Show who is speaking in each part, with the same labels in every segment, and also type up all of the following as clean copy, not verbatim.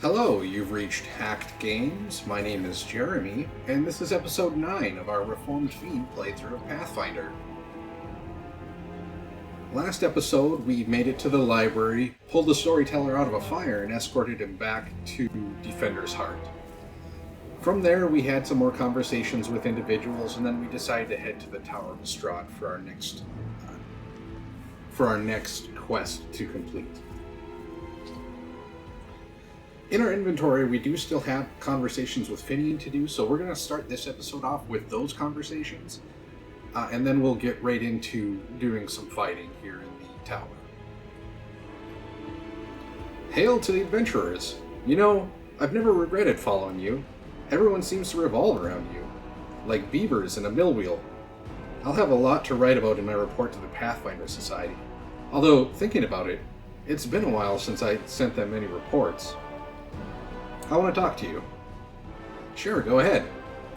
Speaker 1: Hello, you've reached Hacked Games. My name is Jeremy, and this is episode 9 of our Reformed Fiend playthrough of Pathfinder. Last episode, we made it to the library, pulled the storyteller out of a fire, and escorted him back to Defender's Heart. From there, we had some more conversations with individuals, and then we decided to head to the Tower of Strahd for our next quest to complete. In our inventory, we do still have conversations with Finian to do, so we're going to start this episode off with those conversations, and then we'll get right into doing some fighting here in the tower. Hail to the adventurers! You know, I've never regretted following you. Everyone seems to revolve around you, like beavers in a mill wheel. I'll have a lot to write about in my report to the Pathfinder Society. Although, thinking about it, it's been a while since I sent them any reports. I want to talk to you. Sure, go ahead.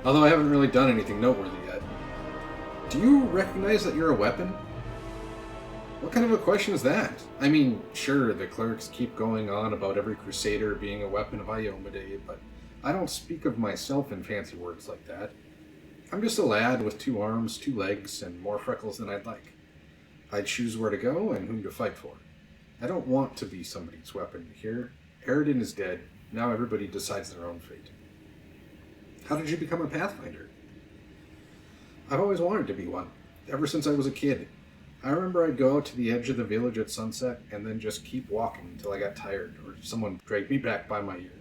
Speaker 1: Although I haven't really done anything noteworthy yet. Do you recognize that you're a weapon? What kind of a question is that? I mean, sure, the clerics keep going on about every crusader being a weapon of Iomedae, but I don't speak of myself in fancy words like that. I'm just a lad with 2 arms, 2 legs, and more freckles than I'd like. I choose where to go and whom to fight for. I don't want to be somebody's weapon here. Eridan is dead. Now everybody decides their own fate. How did you become a Pathfinder? I've always wanted to be one, ever since I was a kid. I remember I'd go out to the edge of the village at sunset and then just keep walking until I got tired or someone dragged me back by my ear.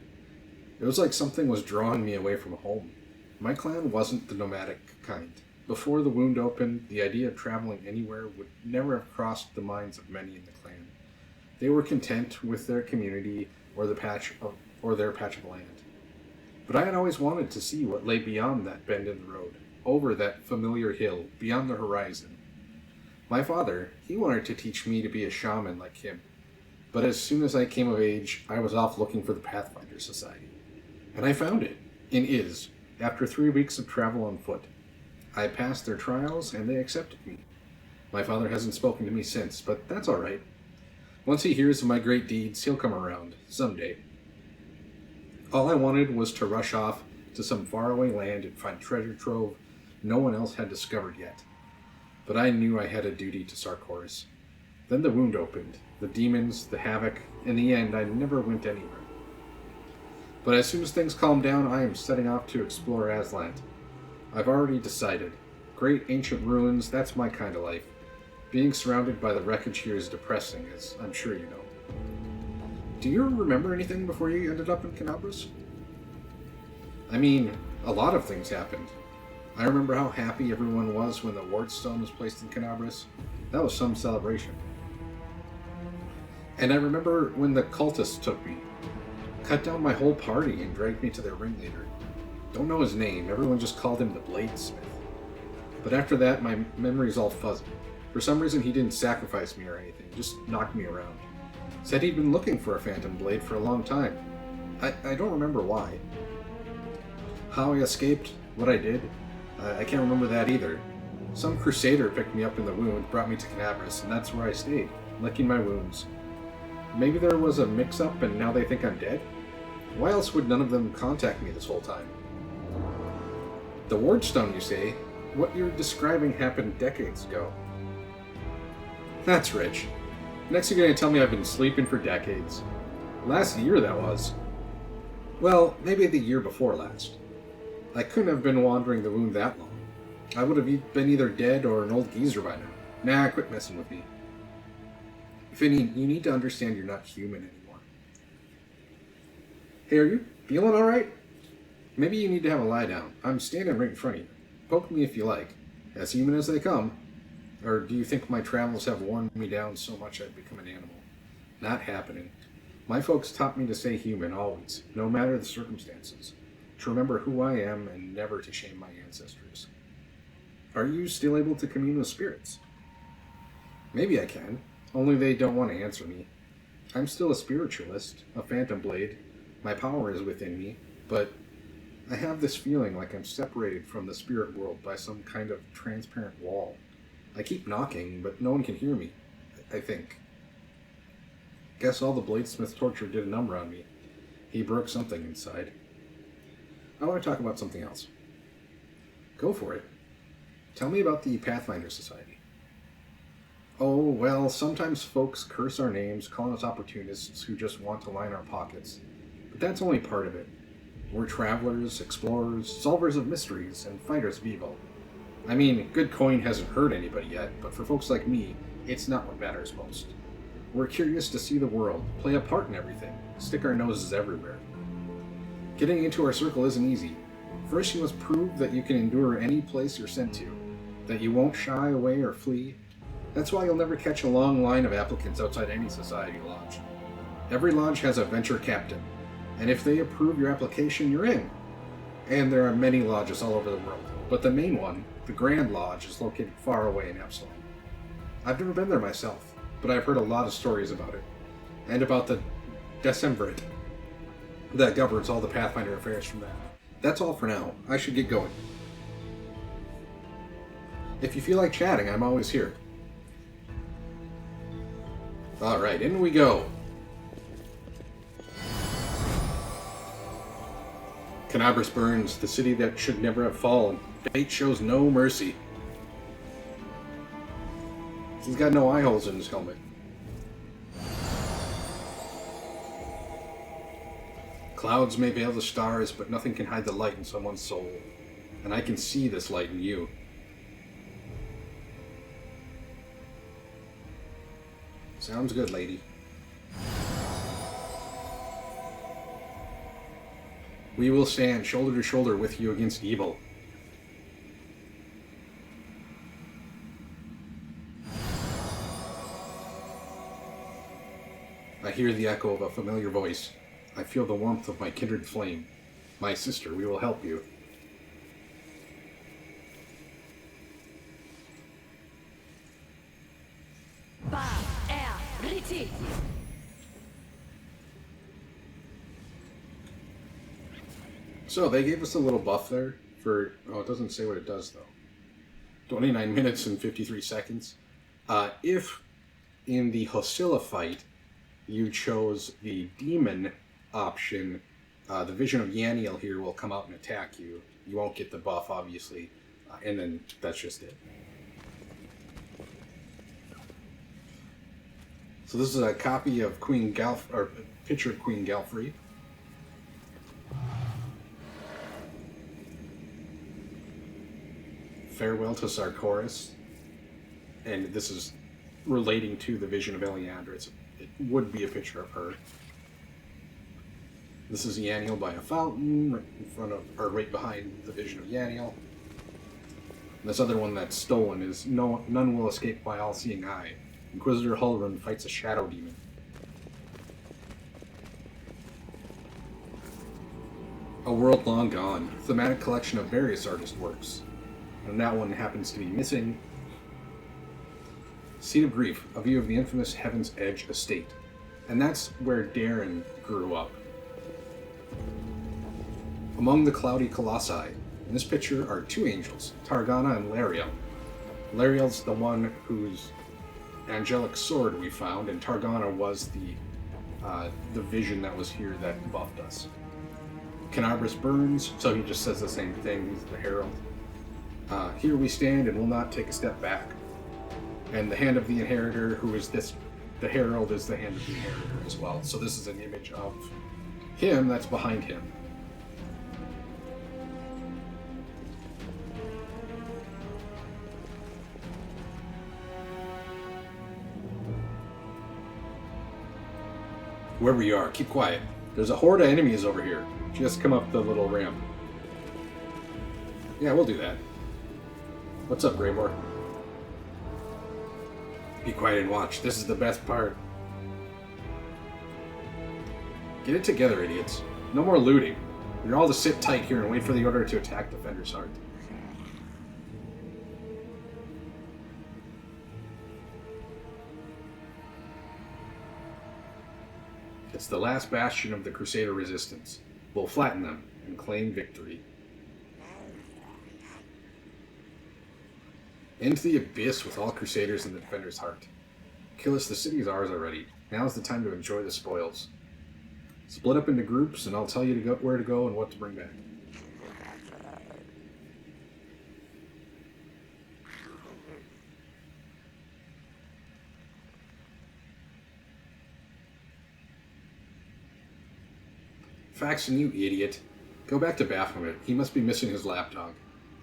Speaker 1: It was like something was drawing me away from home. My clan wasn't the nomadic kind. Before the wound opened, the idea of traveling anywhere would never have crossed the minds of many in the clan. They were content with their community or their patch of land. But I had always wanted to see what lay beyond that bend in the road, over that familiar hill, beyond the horizon. My father, he wanted to teach me to be a shaman like him. But as soon as I came of age, I was off looking for the Pathfinder Society. And I found it, in Iz, after 3 weeks of travel on foot. I passed their trials, and they accepted me. My father hasn't spoken to me since, but that's all right. Once he hears of my great deeds, he'll come around, someday. All I wanted was to rush off to some faraway land and find treasure trove no one else had discovered yet. But I knew I had a duty to Sarkors. Then the wound opened, the demons, the havoc. In the end, I never went anywhere. But as soon as things calm down, I am setting off to explore Aslant. I've already decided. Great ancient ruins, that's my kind of life. Being surrounded by the wreckage here is depressing, as I'm sure you know. Do you remember anything before you ended up in Canabras? I mean, a lot of things happened. I remember how happy everyone was when the Wardstone was placed in Canabras. That was some celebration. And I remember when the cultists took me, cut down my whole party and dragged me to their ringleader. Don't know his name, everyone just called him the Bladesmith. But after that, my memory's all fuzzy. For some reason, he didn't sacrifice me or anything, just knocked me around. Said he'd been looking for a phantom blade for a long time. I don't remember why. How I escaped, what I did, I can't remember that either. Some crusader picked me up in the wound, brought me to Canabras, and that's where I stayed, licking my wounds. Maybe there was a mix-up and now they think I'm dead? Why else would none of them contact me this whole time? The Wardstone, you say? What you're describing happened decades ago. That's rich. Next you're going to tell me I've been sleeping for decades. Last year, that was. Well, maybe the year before last. I couldn't have been wandering the wound that long. I would have been either dead or an old geezer by now. Nah, quit messing with me. Finny, you need to understand you're not human anymore. Hey, are you feeling alright? Maybe you need to have a lie down. I'm standing right in front of you. Poke me if you like. As human as they come. Or do you think my travels have worn me down so much I've become an animal? Not happening. My folks taught me to stay human always, no matter the circumstances. To remember who I am and never to shame my ancestors. Are you still able to commune with spirits? Maybe I can, only they don't want to answer me. I'm still a spiritualist, a phantom blade. My power is within me, but I have this feeling like I'm separated from the spirit world by some kind of transparent wall. I keep knocking, but no one can hear me, I think. Guess all the bladesmith torture did a number on me. He broke something inside. I want to talk about something else. Go for it. Tell me about the Pathfinder Society. Oh, well, sometimes folks curse our names, calling us opportunists who just want to line our pockets. But that's only part of it. We're travelers, explorers, solvers of mysteries, and fighters of evil. I mean, good coin hasn't hurt anybody yet, but for folks like me, it's not what matters most. We're curious to see the world, play a part in everything, stick our noses everywhere. Getting into our circle isn't easy. First, you must prove that you can endure any place you're sent to, that you won't shy away or flee. That's why you'll never catch a long line of applicants outside any society lodge. Every lodge has a venture captain, and if they approve your application, you're in. And there are many lodges all over the world, but the main one, the Grand Lodge, is located far away in Epsilon. I've never been there myself, but I've heard a lot of stories about it, and about the Decemvirate that governs all the Pathfinder affairs from that. That's all for now. I should get going. If you feel like chatting, I'm always here. Alright, in we go. Canabras burns, the city that should never have fallen. Fate shows no mercy. He's got no eye holes in his helmet. Clouds may veil the stars, but nothing can hide the light in someone's soul. And I can see this light in you. Sounds good, lady. We will stand shoulder to shoulder with you against evil. I hear the echo of a familiar voice. I feel the warmth of my kindred flame. My sister, we will help you. So, they gave us a little buff there for... Oh, it doesn't say what it does, though. 29 minutes and 53 seconds. If in the Hosilla fight you chose the demon option, the Vision of Yaniel here will come out and attack you. You won't get the buff, obviously. And then that's just it. So this is a copy of or a picture of Queen Galfrey. Farewell to Sarkoris. And this is relating to the Vision of Eliandra. It would be a picture of her. This is Yaniel by a fountain, right in front of, or right behind the Vision of Yaniel. And this other one that's stolen is None Will Escape by All-Seeing Eye. Inquisitor Hulrun fights a shadow demon. A World Long Gone, thematic collection of various artist works. And that one happens to be missing. Seat of Grief, a view of the infamous Heaven's Edge estate. And that's where Darren grew up. Among the cloudy colossi, in this picture are two angels, Targona and Larial. Larial's the one whose angelic sword we found, and Targona was the vision that was here that buffed us. Canabras burns, so he just says the same thing, he's the herald. Here we stand and will not take a step back. And the hand of the inheritor, who is this, the herald is the hand of the inheritor as well. So this is an image of him that's behind him. Wherever you are, keep quiet. There's a horde of enemies over here. Just come up the little ramp. Yeah, we'll do that. What's up, Graymore? Be quiet and watch. This is the best part. Get it together, idiots. No more looting. You're all to sit tight here and wait for the order to attack Defender's Heart. It's the last bastion of the Crusader resistance. We'll flatten them and claim victory. Into the abyss with all Crusaders in the Defender's Heart. Kill us, the city is ours already. Now's the time to enjoy the spoils. Split up into groups, and I'll tell you where to go and what to bring back. Faxon, you idiot. Go back to Baphomet. He must be missing his lapdog.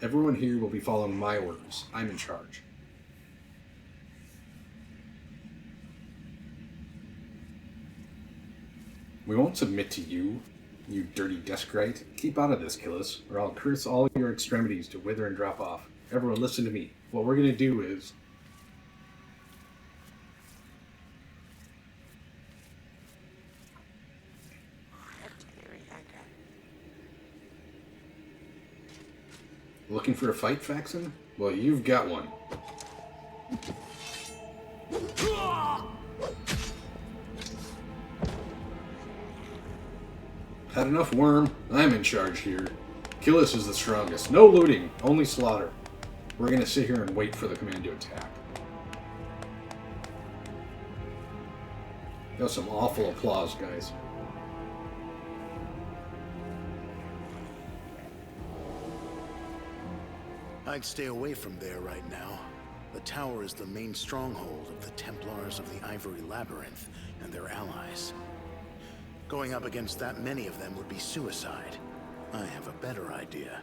Speaker 1: Everyone here will be following my orders. I'm in charge. We won't submit to you, you dirty deskrite. Keep out of this, Killis, or I'll curse all your extremities to wither and drop off. Everyone listen to me. What we're going to do is... Looking for a fight, Faxon? Well, you've got one. Had enough, worm? I'm in charge here. Killis is the strongest. No looting, only slaughter. We're gonna sit here and wait for the command to attack. That was some awful applause, guys.
Speaker 2: I'd stay away from there right now. The tower is the main stronghold of the Templars of the Ivory Labyrinth and their allies. Going up against that many of them would be suicide. I have a better idea.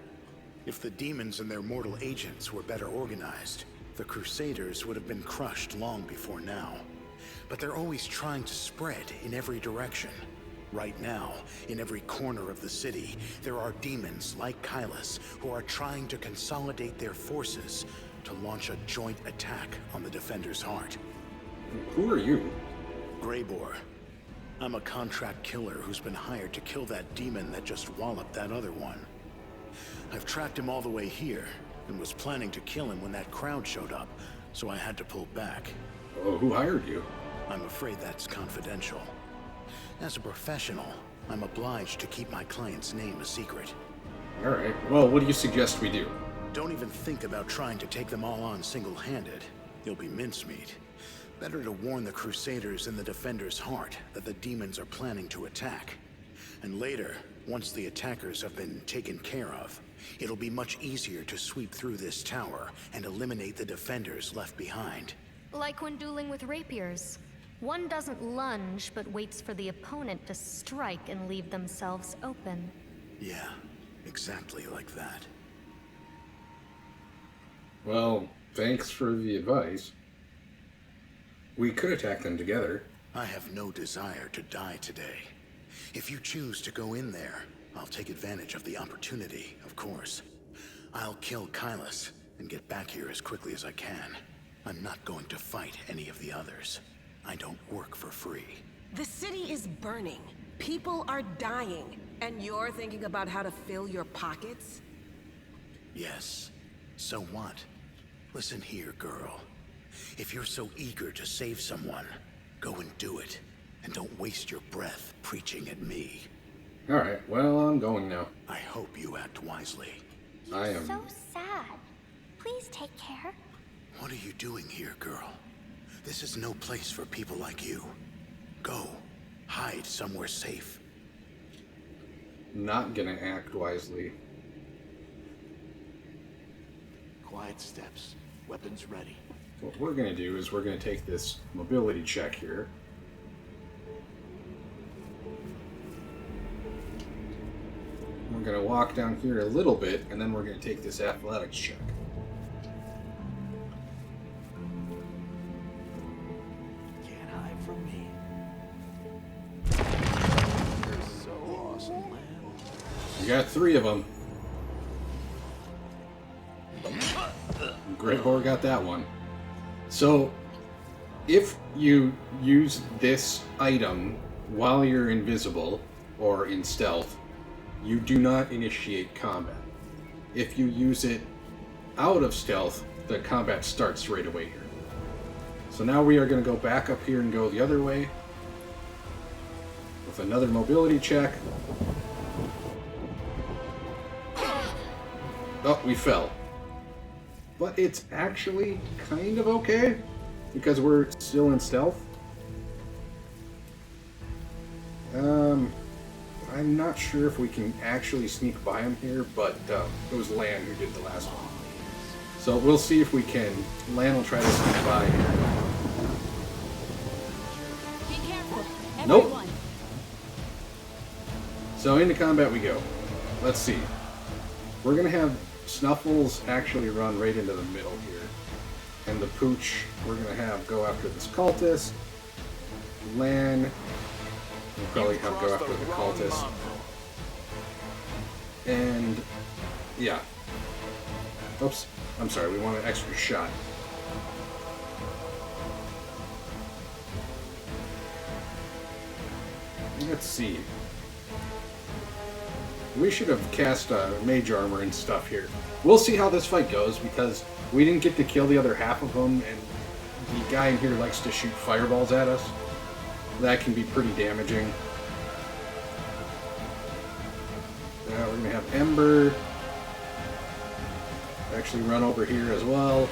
Speaker 2: If the demons and their mortal agents were better organized, the Crusaders would have been crushed long before now. But they're always trying to spread in every direction. Right now, in every corner of the city, there are demons like Kylus who are trying to consolidate their forces to launch a joint attack on the Defender's heart.
Speaker 1: Who are you?
Speaker 2: Greybor. I'm a contract killer who's been hired to kill that demon that just walloped that other one. I've tracked him all the way here, and was planning to kill him when that crowd showed up, so I had to pull back.
Speaker 1: Oh, who hired you?
Speaker 2: I'm afraid that's confidential. As a professional, I'm obliged to keep my client's name a secret.
Speaker 1: Alright, well, what do you suggest we do?
Speaker 2: Don't even think about trying to take them all on single-handed. You'll be mincemeat. Better to warn the Crusaders in the Defender's heart that the demons are planning to attack. And later, once the attackers have been taken care of, it'll be much easier to sweep through this tower and eliminate the Defenders left behind.
Speaker 3: Like when dueling with rapiers. One doesn't lunge, but waits for the opponent to strike and leave themselves open.
Speaker 2: Yeah, exactly like that.
Speaker 1: Well, thanks for the advice. We could attack them together.
Speaker 2: I have no desire to die today. If you choose to go in there, I'll take advantage of the opportunity, of course. I'll kill Kylus and get back here as quickly as I can. I'm not going to fight any of the others. I don't work for free.
Speaker 4: The city is burning. People are dying. And you're thinking about how to fill your pockets?
Speaker 2: Yes. So what? Listen here, girl. If you're so eager to save someone, go and do it. And don't waste your breath preaching at me.
Speaker 1: Alright, well, I'm going now.
Speaker 2: I hope you act wisely.
Speaker 1: I am.
Speaker 5: So sad. Please take care.
Speaker 2: What are you doing here, girl? This is no place for people like you. Go. Hide somewhere safe.
Speaker 1: Not gonna act wisely.
Speaker 2: Quiet steps. Weapons ready.
Speaker 1: What we're gonna do is we're gonna take this mobility check here. We're gonna walk down here a little bit, and then we're gonna take this athletics check.
Speaker 2: Can't hide from me. You're so awesome, man.
Speaker 1: We got 3 of them. Greybor got that one. So, if you use this item while you're invisible or in stealth, you do not initiate combat. If you use it out of stealth, the combat starts right away here. So now we are going to go back up here and go the other way with another mobility check. Oh, we fell. But it's actually kind of okay because we're still in stealth. I'm not sure if we can actually sneak by him here, but it was Lan who did the last one. So we'll see if we can. Lan will try to sneak by here.
Speaker 6: Be careful,
Speaker 1: Nope.
Speaker 6: everyone.
Speaker 1: So into combat we go. Let's see. We're going to have Snuffles actually run right into the middle here. And the Pooch we're going to have go after this cultist. Lan will probably have go after the cultist. And yeah. Oops. I'm sorry, we want an extra shot. Let's see. We should have cast mage armor and stuff here. We'll see how this fight goes, because we didn't get to kill the other half of them, and the guy in here likes to shoot fireballs at us. That can be pretty damaging. We're going to have Ember actually run over here as well.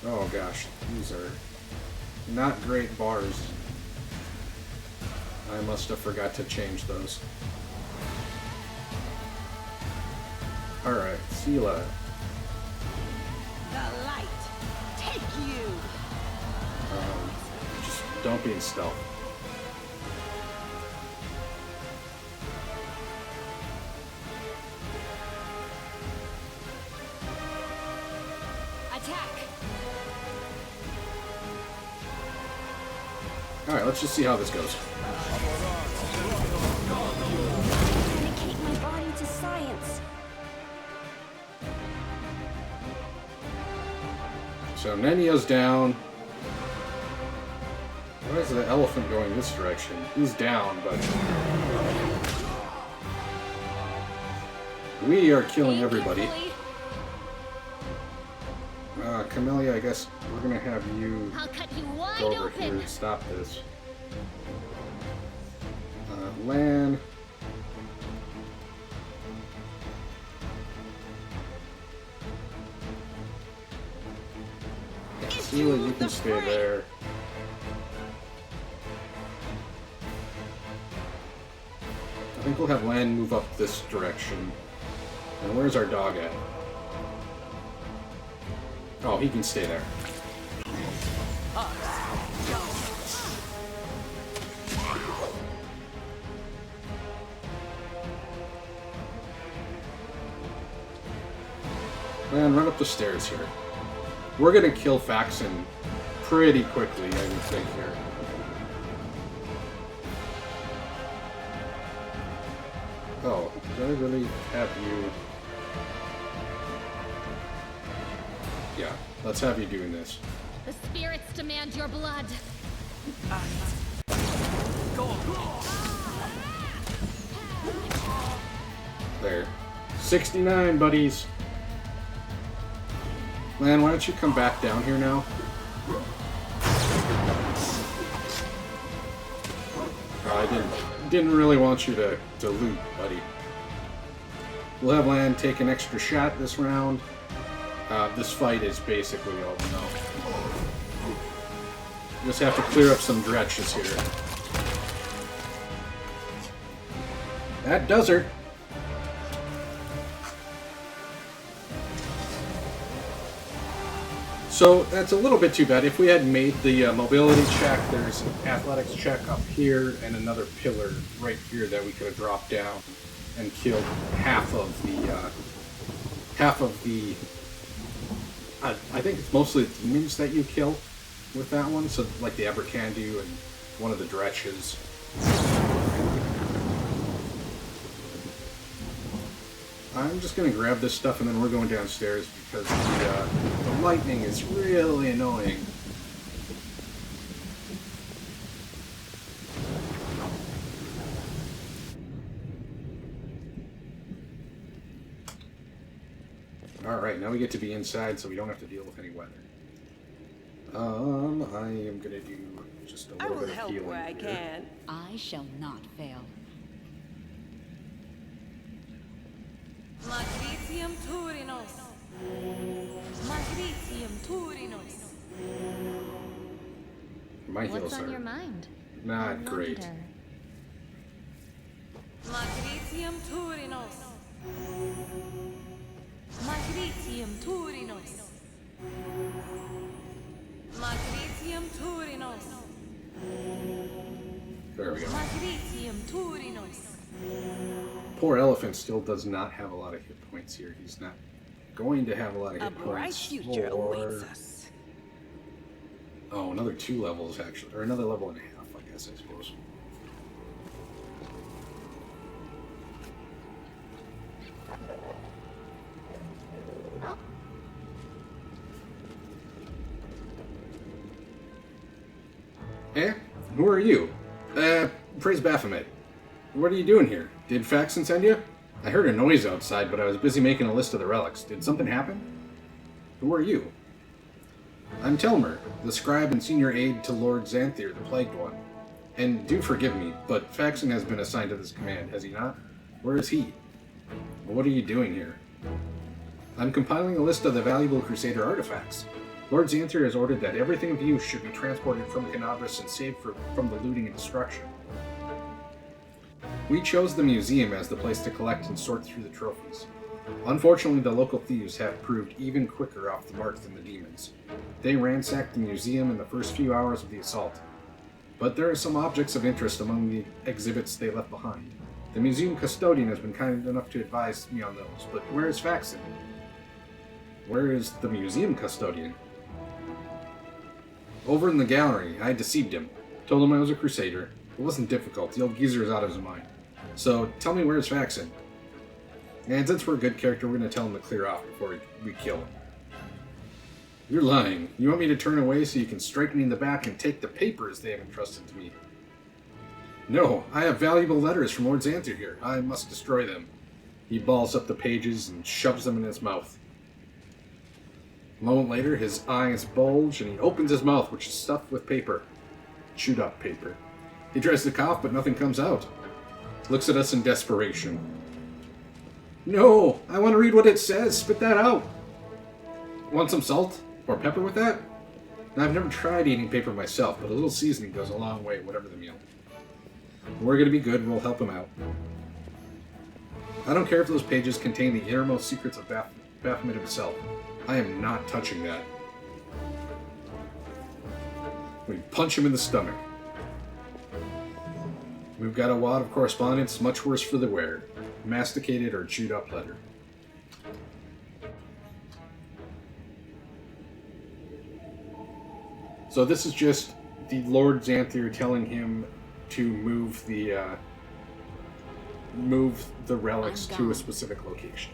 Speaker 1: Oh gosh, these are not great bars. I must have forgot to change those. Alright, Sela.
Speaker 4: The light, take you!
Speaker 1: Just don't be in stealth.
Speaker 6: Attack.
Speaker 1: Alright, let's just see how this goes.
Speaker 5: Dedicate my body to science.
Speaker 1: So Nenya's down. Why is the elephant going this direction? He's down, but we are killing everybody. Camellia, I guess we're gonna have you
Speaker 6: I'll cut you wide
Speaker 1: go over
Speaker 6: open.
Speaker 1: here and stop this. Lan. Sela, you can stay there. I think we'll have Lan move up this direction. And where's our dog at? Oh, he can stay there. Man, run up the stairs here. We're gonna kill Faxon pretty quickly, I would think here. Oh, do I really have you? Yeah, let's have you doing this.
Speaker 6: The spirits demand your blood.
Speaker 1: There. 69, buddies! Lan, why don't you come back down here now? I didn't really want you to loot, buddy. We'll have Lan take an extra shot this round. This fight is basically over now. Just have to clear up some dretches here. That does her. So that's a little bit too bad. If we had made the mobility check, there's an athletics check up here and another pillar right here that we could have dropped down and killed half of the. I think it's mostly the demons that you kill with that one. So like the Abercandu and one of the dretches. I'm just gonna grab this stuff and then we're going downstairs because the lightning is really annoying. Alright, now we get to be inside so we don't have to deal with any weather. I am gonna do just a
Speaker 4: I
Speaker 1: little
Speaker 4: will
Speaker 1: bit of
Speaker 4: help
Speaker 1: healing
Speaker 4: where I
Speaker 1: here.
Speaker 4: can.
Speaker 6: I shall not fail.
Speaker 7: Matritium Turinos. Matritium Turinos.
Speaker 1: My
Speaker 3: What's
Speaker 1: heals
Speaker 3: on
Speaker 1: are
Speaker 3: your mind? I
Speaker 1: not great.
Speaker 3: wonder.
Speaker 7: Magritium Turinos. Magritium Turinos. Magritium Turinos.
Speaker 1: There we go.
Speaker 7: Magritium Turinos.
Speaker 1: Poor elephant still does not have a lot of hit points here. He's not going to have a lot of
Speaker 4: A
Speaker 1: hit
Speaker 4: bright
Speaker 1: points.
Speaker 4: future awaits us.
Speaker 1: Oh, another 2 levels actually, or another level and a half, I guess, I suppose. Eh? Who are you? Praise Baphomet. What are you doing here? Did Faxon send you? I heard a noise outside, but I was busy making a list of the relics. Did something happen? Who are you? I'm Telmer, the scribe and senior aide to Lord Xanthir, the Plagued One. And do forgive me, but Faxon has been assigned to this command, has he not? Where is he? What are you doing here? I'm compiling a list of the valuable Crusader artifacts. Lord Xanthir has ordered that everything of use should be transported from Canabras and saved from the looting and destruction. We chose the museum as the place to collect and sort through the trophies. Unfortunately, the local thieves have proved even quicker off the mark than the demons. They ransacked the museum in the first few hours of the assault. But there are some objects of interest among the exhibits they left behind. The museum custodian has been kind enough to advise me on those, but where is Faxon? Where is the museum custodian? Over in the gallery. I deceived him. Told him I was a crusader. It wasn't difficult. The old geezer is out of his mind. So, tell me where's Faxon? And since we're a good character, we're going to tell him to clear off before we kill him. You're lying. You want me to turn away so you can strike me in the back and take the papers they have entrusted to me? No, I have valuable letters from Lord Xanthir here. I must destroy them. He balls up the pages and shoves them in his mouth. A moment later, his eyes bulge and he opens his mouth, which is stuffed with paper. Chewed up paper. He tries to cough, but nothing comes out. Looks at us in desperation. No! I want to read what it says! Spit that out! Want some salt? Or pepper with that? Now, I've never tried eating paper myself, but a little seasoning goes a long way, whatever the meal. We're going to be good, we'll help him out. I don't care if those pages contain the innermost secrets of Baphomet himself. I am not touching that. We punch him in the stomach. We've got a wad of correspondence, much worse for the wearer. Masticated or chewed up letter. So this is just the Lord Xanthir telling him to move the relics to a specific location.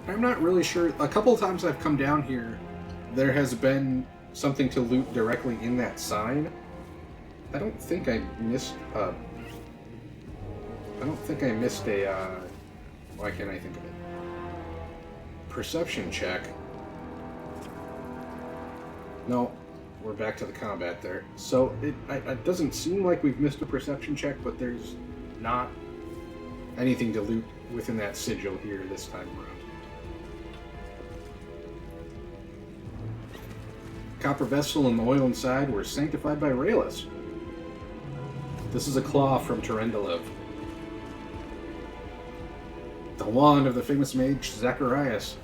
Speaker 1: I'm not really sure. A couple of times I've come down here, there has been something to loot directly in that sign. I don't think I missed a... why can't I think of it? Perception check. No, we're back to the combat there. So it doesn't seem like we've missed a perception check, but there's not anything to loot within that sigil here this time around. Copper vessel and the oil inside were sanctified by Raelis. This is a claw from Terendelev. The wand of the famous mage Zacharias.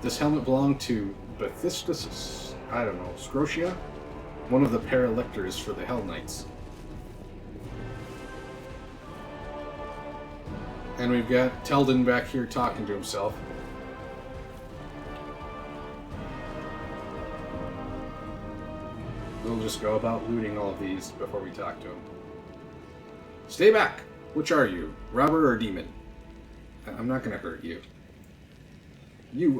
Speaker 1: This helmet belonged to Bathistus, Scrotia, one of the paralectors for the Hell Knights. And we've got Teldin back here talking to himself. We'll just go about looting all of these before we talk to him. Stay back! Which are you? Robber or demon? I'm not gonna hurt you.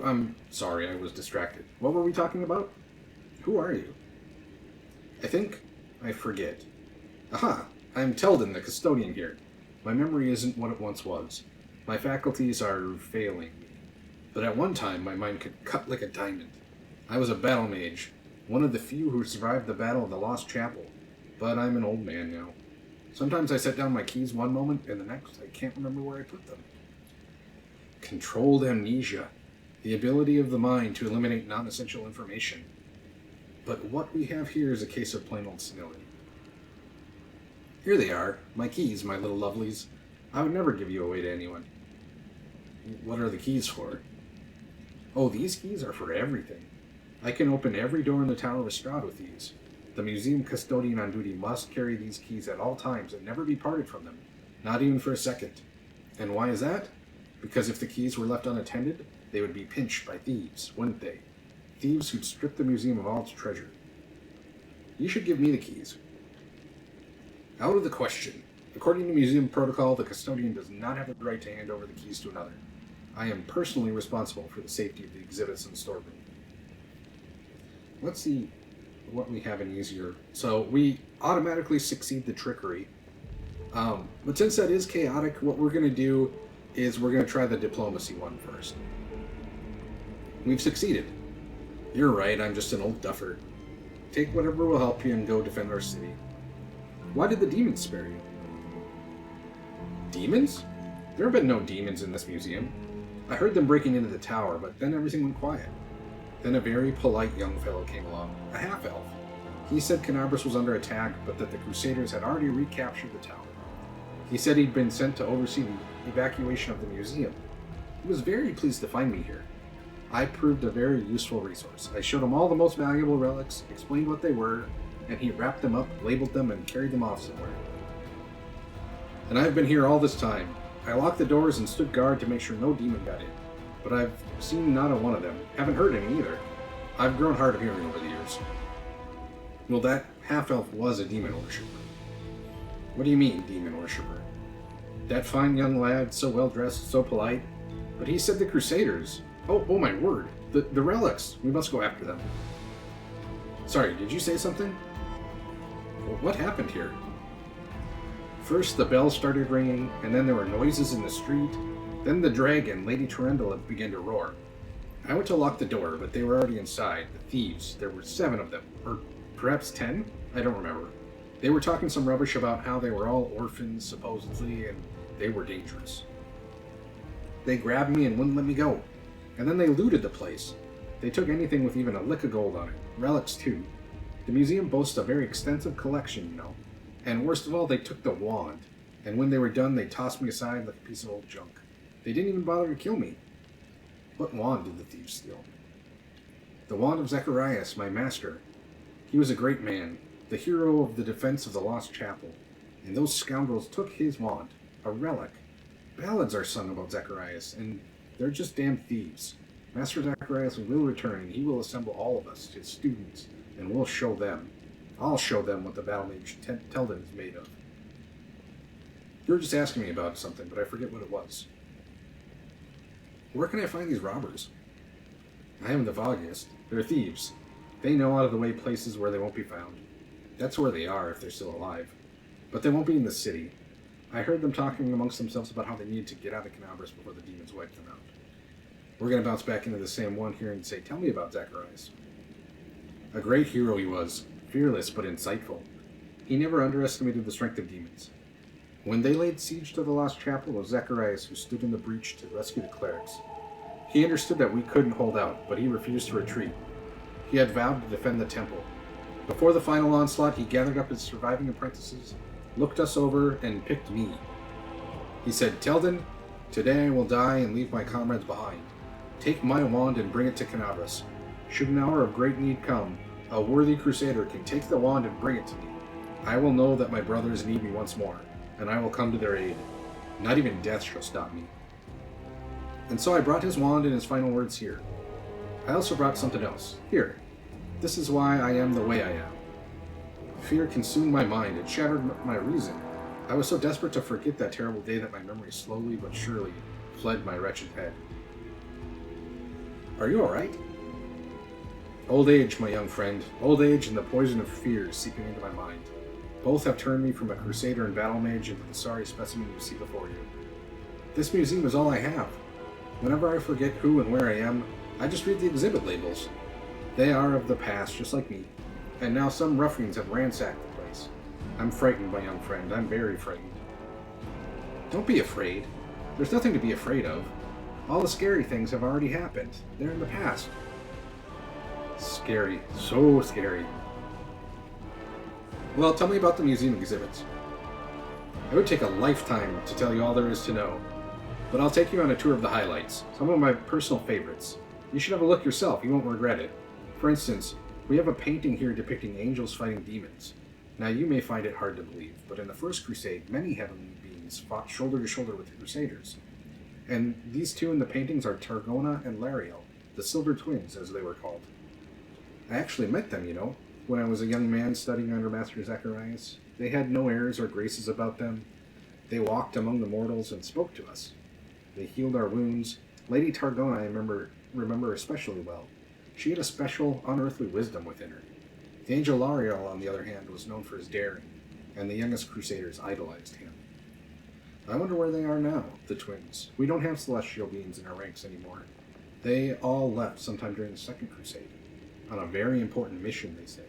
Speaker 1: I'm sorry, I was distracted. What were we talking about? Who are you? I forget. Aha! I'm Teldin, the custodian here. My memory isn't what it once was. My faculties are failing me. But at one time, my mind could cut like a diamond. I was a battle mage, one of the few who survived the Battle of the Lost Chapel. But I'm an old man now. Sometimes I set down my keys one moment, and the next I can't remember where I put them. Controlled amnesia. The ability of the mind to eliminate non-essential information. But what we have here is a case of plain old senility. Here they are, my keys, my little lovelies. I would never give you away to anyone. What are the keys for? Oh, these keys are for everything. I can open every door in the Tower of Estrad with these. The museum custodian on duty must carry these keys at all times and never be parted from them, not even for a second. And why is that? Because if the keys were left unattended, they would be pinched by thieves, wouldn't they? Thieves who'd strip the museum of all its treasure. You should give me the keys. Out of the question. According to museum protocol, the custodian does not have the right to hand over the keys to another. I am personally responsible for the safety of the exhibits in the storeroom. Let's see what we have in easier. So we automatically succeed the trickery. But since that is chaotic, what we're going to do is we're going to try the diplomacy one first. We've succeeded. You're right, I'm just an old duffer. Take whatever will help you and go defend our city. Why did the demons spare you? Demons? There have been no demons in this museum. I heard them breaking into the tower, but then everything went quiet. Then a very polite young fellow came along, a half-elf. He said Canabras was under attack, but that the Crusaders had already recaptured the tower. He said he'd been sent to oversee the evacuation of the museum. He was very pleased to find me here. I proved a very useful resource. I showed him all the most valuable relics, explained what they were, and he wrapped them up, labeled them, and carried them off somewhere. And I've been here all this time. I locked the doors and stood guard to make sure no demon got in. But I've seen not a one of them. Haven't heard any either. I've grown hard of hearing over the years. Well, that half-elf was a demon worshipper. What do you mean, demon worshipper? That fine young lad, so well-dressed, so polite. But he said the Crusaders. Oh my word. The relics. We must go after them. Sorry, did you say something? Well, what happened here? First the bells started ringing, and then there were noises in the street. Then the dragon, Lady Tarendula, began to roar. I went to lock the door, but they were already inside. The thieves. There were 7 of them. Or perhaps 10? I don't remember. They were talking some rubbish about how they were all orphans, supposedly, and they were dangerous. They grabbed me and wouldn't let me go. And then they looted the place. They took anything with even a lick of gold on it. Relics, too. The museum boasts a very extensive collection, you know. And worst of all, they took the wand. And when they were done, they tossed me aside like a piece of old junk. They didn't even bother to kill me. What wand did the thieves steal? The wand of Zacharias, my master. He was a great man, the hero of the defense of the lost chapel. And those scoundrels took his wand, a relic. Ballads are sung about Zacharias, and they're just damn thieves. Master Zacharias will return, and he will assemble all of us, his students, and we'll show them. I'll show them what the battle mage Teldin is made of. You were just asking me about something, but I forget what it was. Where can I find these robbers? I haven't the foggiest. They're thieves. They know out of the way places where they won't be found. That's where they are, if they're still alive. But they won't be in the city. I heard them talking amongst themselves about how they needed to get out of Canabras before the demons wiped them out. We're going to bounce back into the same one here and say, tell me about Zacharias. A great hero he was, fearless but insightful. He never underestimated the strength of demons. When they laid siege to the lost chapel, it was Zacharias who stood in the breach to rescue the clerics. He understood that we couldn't hold out, but he refused to retreat. He had vowed to defend the temple. Before the final onslaught, he gathered up his surviving apprentices, looked us over, and picked me. He said, Teldin, today I will die and leave my comrades behind. Take my wand and bring it to Canabras. Should an hour of great need come, a worthy crusader can take the wand and bring it to me. I will know that my brothers need me once more, and I will come to their aid. Not even death shall stop me. And so I brought his wand and his final words here. I also brought something else. Here. This is why I am the way I am. Fear consumed my mind. It shattered my reason. I was so desperate to forget that terrible day that my memory slowly but surely fled my wretched head. Are you alright? Old age, my young friend. Old age and the poison of fear seeping into my mind. Both have turned me from a crusader and battle mage into the sorry specimen you see before you. This museum is all I have. Whenever I forget who and where I am, I just read the exhibit labels. They are of the past, just like me, and now some ruffians have ransacked the place. I'm frightened, my young friend. I'm very frightened. Don't be afraid. There's nothing to be afraid of. All the scary things have already happened. They're in the past. Scary. So scary. Well, tell me about the museum exhibits. It would take a lifetime to tell you all there is to know, but I'll take you on a tour of the highlights, some of my personal favorites. You should have a look yourself, you won't regret it. For instance, we have a painting here depicting angels fighting demons. Now, you may find it hard to believe, but in the First Crusade, many heavenly beings fought shoulder to shoulder with the Crusaders. And these two in the paintings are Targona and Larial, the Silver Twins, as they were called. I actually met them, you know, when I was a young man studying under Master Zacharias. They had no airs or graces about them. They walked among the mortals and spoke to us. They healed our wounds. Lady Targona I remember especially well. She had a special, unearthly wisdom within her. The angel Larial, on the other hand, was known for his daring, and the youngest Crusaders idolized him. I wonder where they are now, the twins. We don't have celestial beings in our ranks anymore. They all left sometime during the Second Crusade, on a very important mission, they say.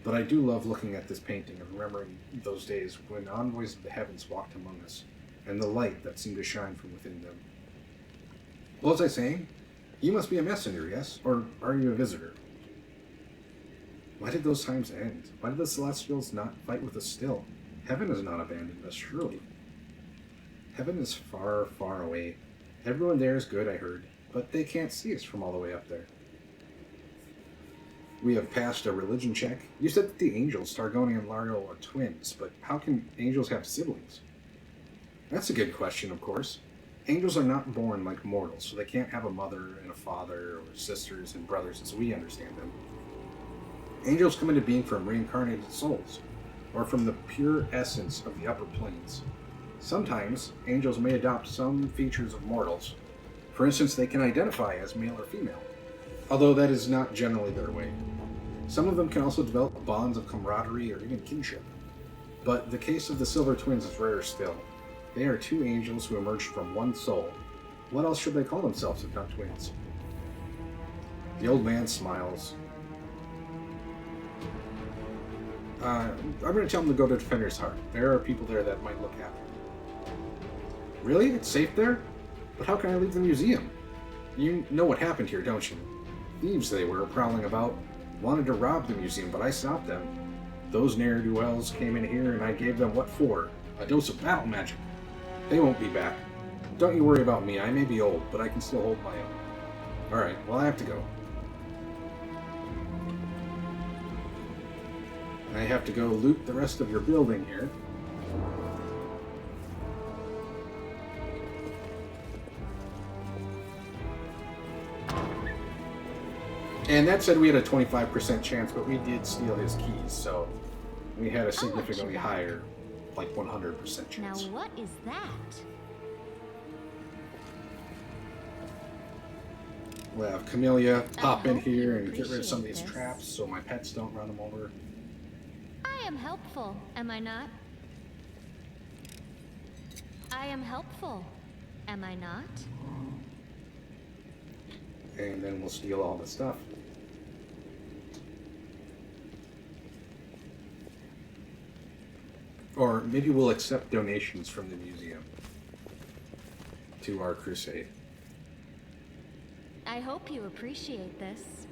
Speaker 1: But I do love looking at this painting and remembering those days when envoys of the heavens walked among us, and the light that seemed to shine from within them. What was I saying? You must be a messenger, yes? Or are you a visitor? Why did those times end? Why did the Celestials not fight with us still? Heaven has not abandoned us, surely. Heaven is far, far away. Everyone there is good, I heard, but they can't see us from all the way up there. We have passed a religion check. You said that the angels, Targona and Larial, are twins, but how can angels have siblings? That's a good question, of course. Angels are not born like mortals, so they can't have a mother and a father, or sisters and brothers as we understand them. Angels come into being from reincarnated souls, or from the pure essence of the upper planes. Sometimes, angels may adopt some features of mortals. For instance, they can identify as male or female, although that is not generally their way. Some of them can also develop bonds of camaraderie or even kinship. But the case of the Silver Twins is rarer still. They are two angels who emerged from one soul. What else should they call themselves if not twins? The old man smiles. I'm going to tell them to go to Defender's Heart. There are people there that might look happy. Really? It's safe there? But how can I leave the museum? You know what happened here, don't you? Thieves they were, prowling about. Wanted to rob the museum, but I stopped them. Those ne'er-do-wells came in here and I gave them what for? A dose of battle magic. They won't be back. Don't you worry about me. I may be old, but I can still hold my own. Alright, well I have to go. I have to go loot the rest of your building here. And that said we had a 25% chance, but we did steal his keys, so we had a significantly higher, like 100% chance.
Speaker 3: Now what is that?
Speaker 1: We'll have Camellia pop in
Speaker 3: hope you
Speaker 1: here and get rid of some of these
Speaker 3: appreciate this.
Speaker 1: traps so my pets don't run them over.
Speaker 3: I am helpful, am I not? I am helpful, am I not?
Speaker 1: And then we'll steal all the stuff. Or maybe we'll accept donations from the museum to our crusade.
Speaker 3: I hope you appreciate this.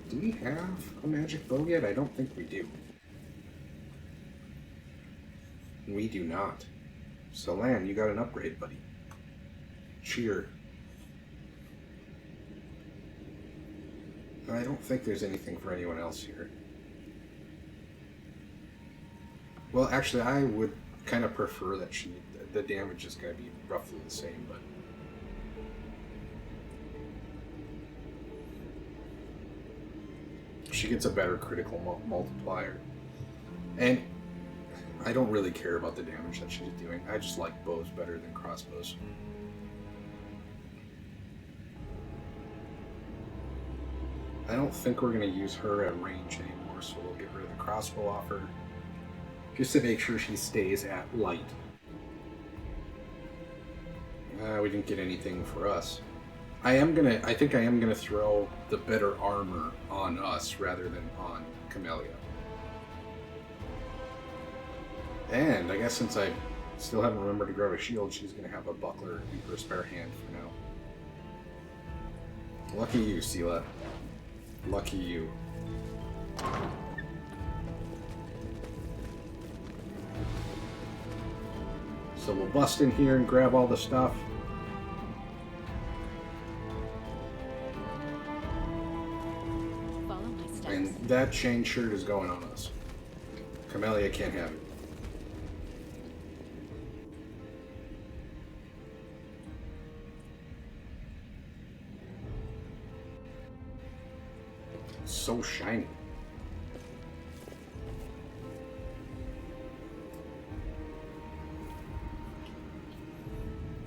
Speaker 1: Do we have a magic bow yet? I don't think we do. We do not. So Lan, you got an upgrade, buddy. Cheer. I don't think there's anything for anyone else here. Well, actually, I would kind of prefer that the damage is going to be roughly the same, but... she gets a better critical multiplier. And I don't really care about the damage that she's doing. I just like bows better than crossbows. I don't think we're going to use her at range anymore, so we'll get rid of the crossbow off her. Just to make sure she stays at light. We didn't get anything for us. I think I am gonna throw the better armor on us rather than on Camellia. And I guess since I still haven't remembered to grab a shield, she's going to have a buckler in her spare hand for now. Lucky you, Sela. Lucky you. So we'll bust in here and grab all the stuff.
Speaker 6: Follow my steps.
Speaker 1: And that chain shirt is going on us. Camellia can't have it. It's so shiny.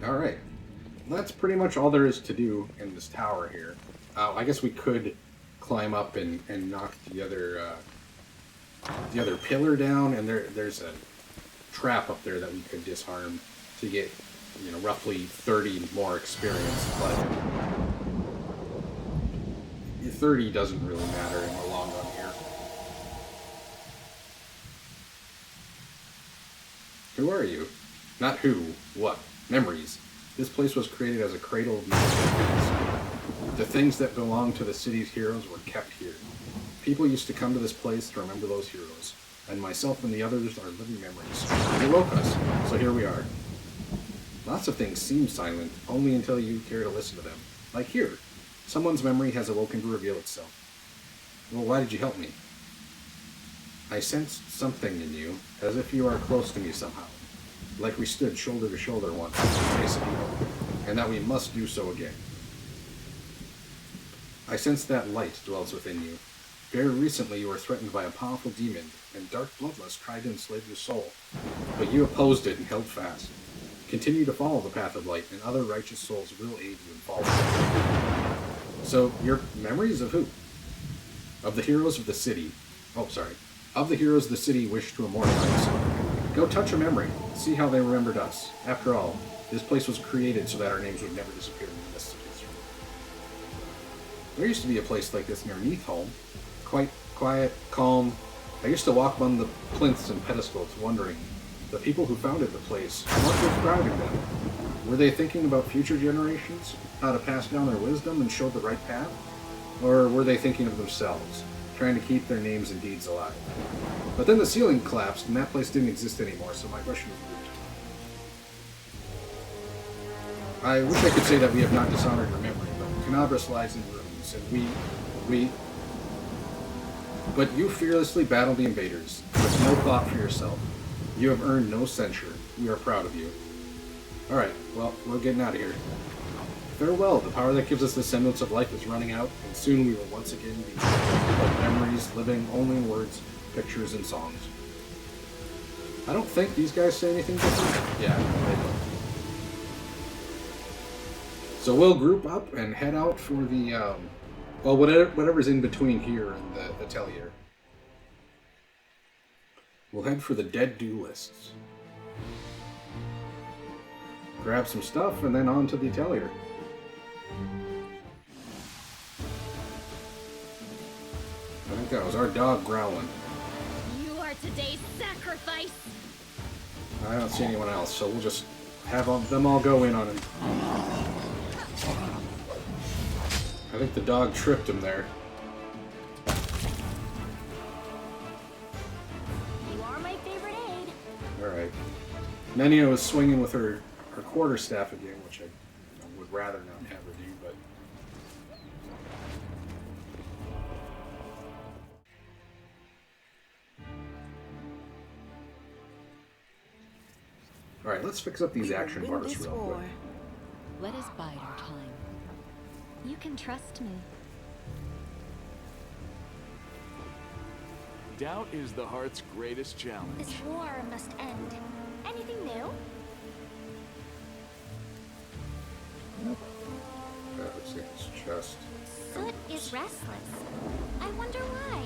Speaker 1: Alright. That's pretty much all there is to do in this tower here. I guess we could climb up and knock the other pillar down, and there's a trap up there that we could disarm to get, roughly 30 more experience, but 30 doesn't really matter in the long run here. Who are you? Not who, what? Memories. This place was created as a cradle of memories. The things that belonged to the city's heroes were kept here. People used to come to this place to remember those heroes, and myself and the others are living memories. They woke us, so here we are. Lots of things seem silent, only until you care to listen to them. Like here. Someone's memory has awoken to reveal itself. Well, why did you help me? I sensed something in you, as if you are close to me somehow. Like we stood shoulder to shoulder once in the face of evil, and that we must do so again. I sense that light dwells within you. Very recently you were threatened by a powerful demon, and dark bloodlust tried to enslave your soul. But you opposed it and held fast. Continue to follow the path of light, and other righteous souls will aid you in following. So, your memories of who? Of the heroes of the city. Of the heroes the city wished to immortalize. Go touch a memory. See how they remembered us. After all, this place was created so that our names would never disappear in the mist of history. There used to be a place like this near Neathholm. Quite quiet, calm. I used to walk among the plinths and pedestals, wondering, the people who founded the place, what was driving them? Were they thinking about future generations, how to pass down their wisdom and show the right path? Or were they thinking of themselves, trying to keep their names and deeds alive? But then the ceiling collapsed, and that place didn't exist anymore, so my question was moot. I wish I could say that we have not dishonored your memory, but Canabras lies in ruins, and But you fearlessly battled the invaders, with no thought for yourself. You have earned no censure. We are proud of you. Alright, well, we're getting out of here. Farewell, the power that gives us the semblance of life is running out, and soon we will once again be like memories, living only in words, pictures, and songs. I don't think these guys say anything different. Yeah, they don't. So we'll group up and head out for the, whatever's in between here and the atelier. We'll head for the dead duelists. Grab some stuff and then on to the atelier. I think that was our dog growling.
Speaker 6: You are today's sacrifice.
Speaker 1: I don't see anyone else, so we'll just have them all go in on him. I think the dog tripped him there.
Speaker 5: You are my favorite aide.
Speaker 1: Alright. Nenio is swinging with her quarterstaff again, which I would rather not have her do, but... Alright, let's fix up these action bars real quick.
Speaker 6: Let us bide our time.
Speaker 3: You can trust me.
Speaker 8: Doubt is the heart's greatest challenge.
Speaker 5: This war must end. Anything new?
Speaker 1: That looks like his chest.
Speaker 5: Soot is restless. I wonder why.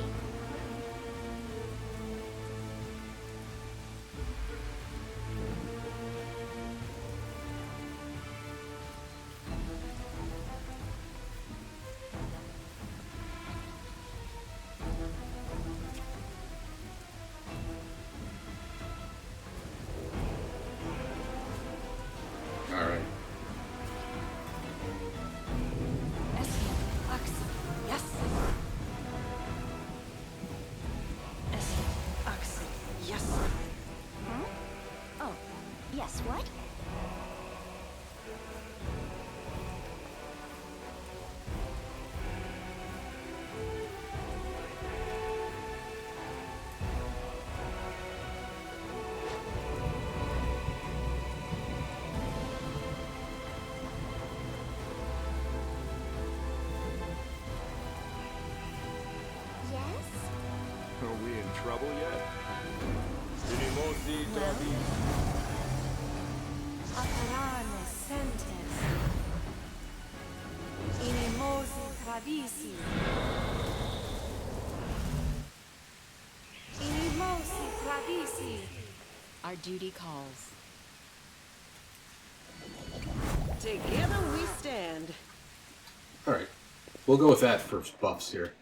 Speaker 8: trouble yet?
Speaker 7: Atarane sentes. Inimosi tradisi. Inimosi tradisi.
Speaker 6: Our duty calls.
Speaker 4: Together we stand.
Speaker 1: Alright. We'll go with that for buffs here.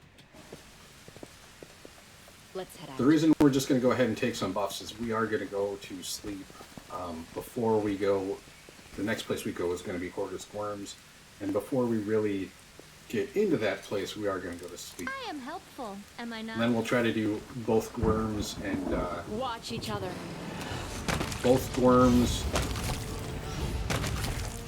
Speaker 6: Let's head out.
Speaker 1: The reason we're just going to go ahead and take some buffs is we are going to go to sleep before we go. The next place we go is going to be Hortus Worms. And before we really get into that place, we are going to go to sleep.
Speaker 3: I am helpful, am I not?
Speaker 1: And then we'll try to do both Worms and...
Speaker 6: Watch each other.
Speaker 1: both Worms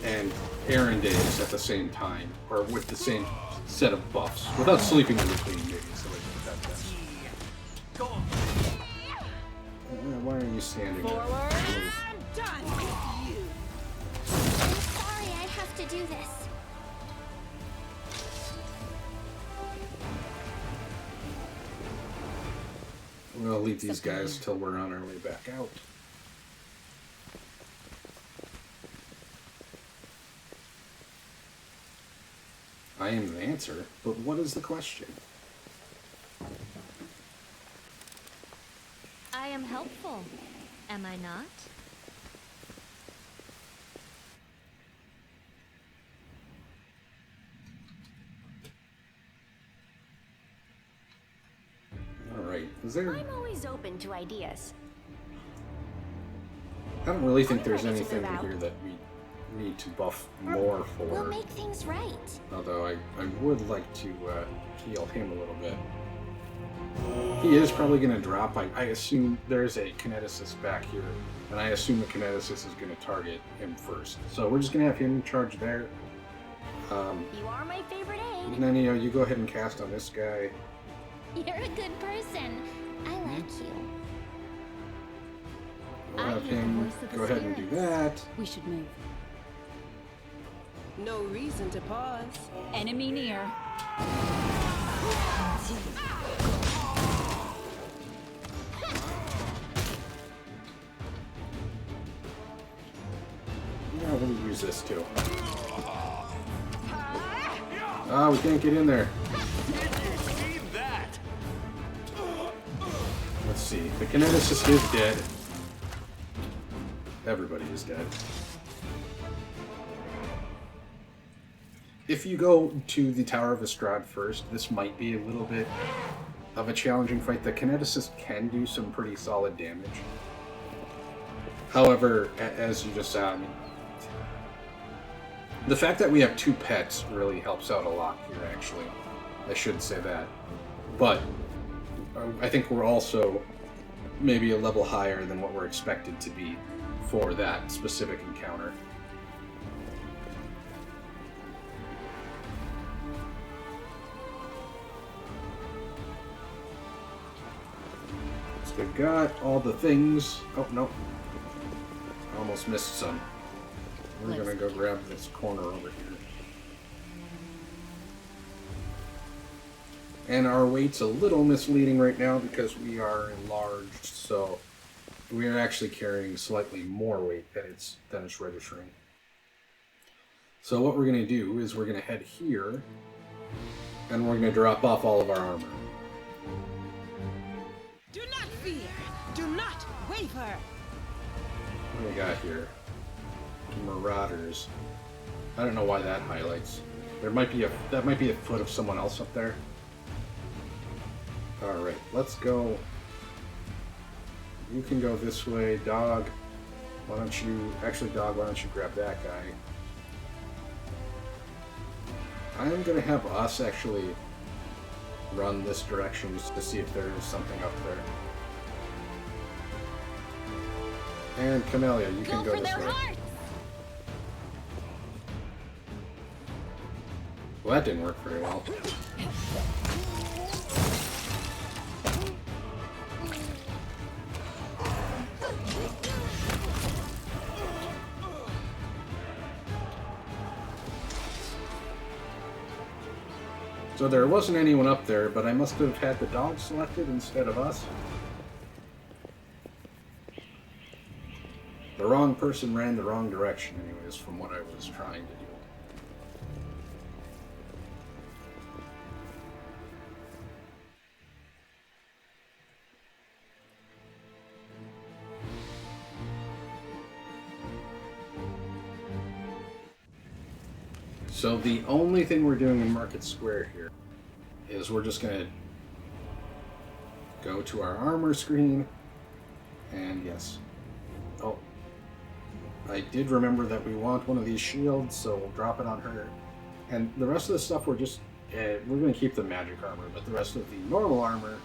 Speaker 1: and Aaron days at the same time, or with the same set of buffs, without sleeping in between, maybe. So we can get that done. Why are you standing there?
Speaker 4: I'm done with you.
Speaker 5: I'm sorry I have to do this.
Speaker 1: We'll leave these guys till we're on our way back out. I am the answer, but what is the question?
Speaker 3: I am helpful, am I not?
Speaker 1: Alright, is there...
Speaker 5: I'm always open to ideas.
Speaker 1: I don't really think there's
Speaker 5: I'm ready to
Speaker 1: anything
Speaker 5: move out.
Speaker 1: here that we need to buff more for.
Speaker 5: We'll make things right.
Speaker 1: Although I would like to heal him a little bit. He is probably going to drop. I assume there's a kineticist back here, and I assume the kineticist is going to target him first. So we're just going to have him charge there.
Speaker 5: You are my favorite aid.
Speaker 1: And then, you go ahead and cast on this guy.
Speaker 5: You're a good person. I like you.
Speaker 1: We'll
Speaker 6: I
Speaker 1: have
Speaker 6: hear the
Speaker 1: him
Speaker 6: voice of the
Speaker 1: go ahead and do
Speaker 6: spirits.
Speaker 1: that.
Speaker 6: We should move.
Speaker 4: No reason to pause.
Speaker 6: Enemy near.
Speaker 1: Yeah, we'll use this too. Ah, we can't get in there.
Speaker 8: See that?
Speaker 1: Let's see. The kineticist is dead. Everybody is dead. If you go to the Tower of Estrad first, this might be a little bit of a challenging fight. The kineticist can do some pretty solid damage. However, as you just saw, I mean, the fact that we have two pets really helps out a lot here, actually. I should say that. But I think we're also maybe a level higher than what we're expected to be for that specific encounter. So we've got all the things. Oh, no. I almost missed some. We're going to go grab this corner over here. And our weight's a little misleading right now because we are enlarged, so we are actually carrying slightly more weight than it's registering. So what we're going to do is we're going to head here, and we're going to drop off all of our armor.
Speaker 4: Do not fear. Do not waver.
Speaker 1: What do we got here? Marauders. I don't know why that highlights. That might be a foot of someone else up there. All right, let's go. You can go this way, dog. Why don't you dog? Why don't you grab that guy? I'm gonna have us actually run this direction just to see if there is something up there. And Camellia, you can go this way. Well, that didn't work very well. So there wasn't anyone up there, but I must have had the dog selected instead of us. The wrong person ran the wrong direction, anyways, from what I was trying to do. So the only thing we're doing in Market Square here is we're just going to go to our armor screen, and yes. Oh, I did remember that we want one of these shields, so we'll drop it on her. And the rest of the stuff we're just, we're going to keep the magic armor, but the rest of the normal armor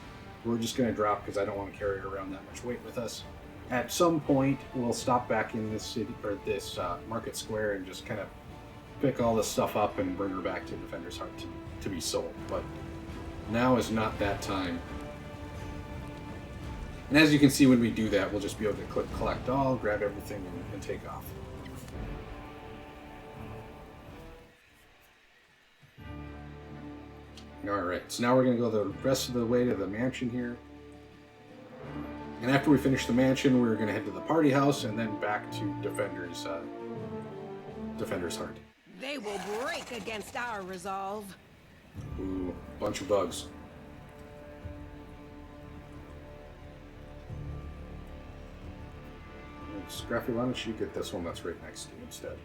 Speaker 1: we're just going to drop because I don't want to carry around that much weight with us. At some point, we'll stop back in this city, or this Market Square, and just kind of pick all this stuff up and bring her back to Defender's Heart to be sold. But now is not that time. And as you can see, when we do that, we'll just be able to click Collect All, grab everything, and take off. Alright, so now we're going to go the rest of the way to the mansion here. And after we finish the mansion, we're going to head to the party house and then back to Defender's Heart.
Speaker 4: They will break against our resolve.
Speaker 1: Ooh, bunch of bugs. Scruffy, why don't you get this one that's right next to you instead?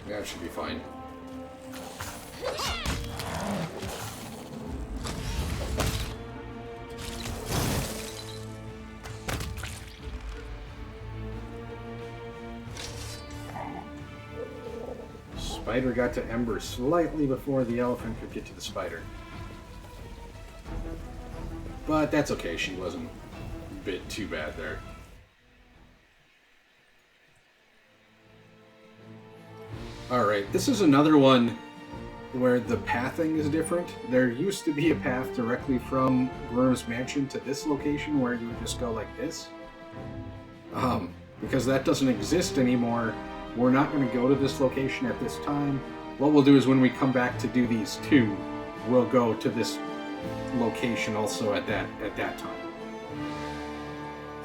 Speaker 1: Yeah, it should be fine. Spider got to Ember slightly before the elephant could get to the spider. But that's okay, she wasn't a bit too bad there. Alright, this is another one where the pathing is different. There used to be a path directly from Worm's Mansion to this location where you would just go like this. Because that doesn't exist anymore, we're not going to go to this location at this time. What we'll do is when we come back to do these two, we'll go to this location also at that time.